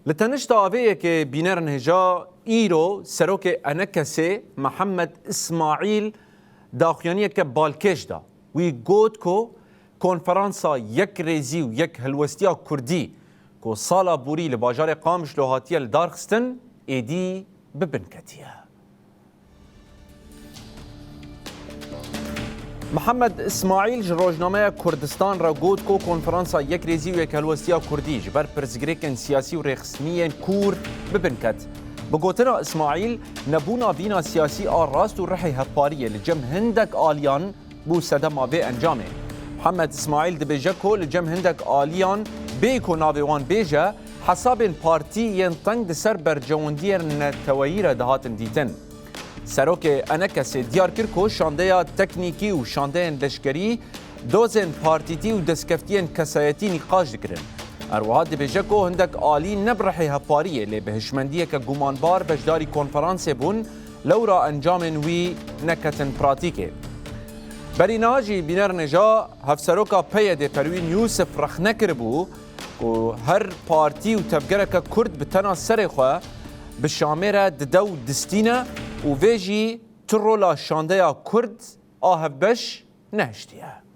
لتنشتا آویه که بینر نهجا ایرو سروک انکسه محمد اسماعیل داخیانیه که بالکش دا وی گوت کو کنفرانسا یک ریزی و یک هلوستیا کردی کو سالا بوری لباجار قامش لوهاتیه لدارخستن ایدی ببنکتیه. محمد اسماعیل جروجنامه کردستان را گوت کو کنفرانسا یک ریزی و یک هلوستیا کردی جبر پرزگریکن سیاسی و رسمی کورد ببنکت. بگوتنا اسماعیل نبونا بینا سیاسی راست و رحی هفاریه لجم هندک آلیان بو سدما به انجامه. محمد اسماعیل دبیجه کو لجم هندک آلیان بیکو ناویوان بیجه حساب پارتی ینطنگ دسر برجواندیر نتوییر دهاتن دیتن. سروک انکس دیار کرکو شانده تکنیکی و شانده لشکری دوزن پارتیتی و دسکفتین کسایتی نقاش دکرن. اروها دبیجه کو هندک آلی نبرحی هفاریه لی بهشمندیه که گمانبار بجداری کنفرانس بون لورا انجام وی نکتن پراتیکه. بری ناجی بینر نجا هفسروکا پیده پروین یوسف رخنکر بو و هر پارتی و تبگرک کرد بتنا سرخواه بشامره ددو دستینه و ویجی ترولا شانده کرد آهف بش نهشتیه.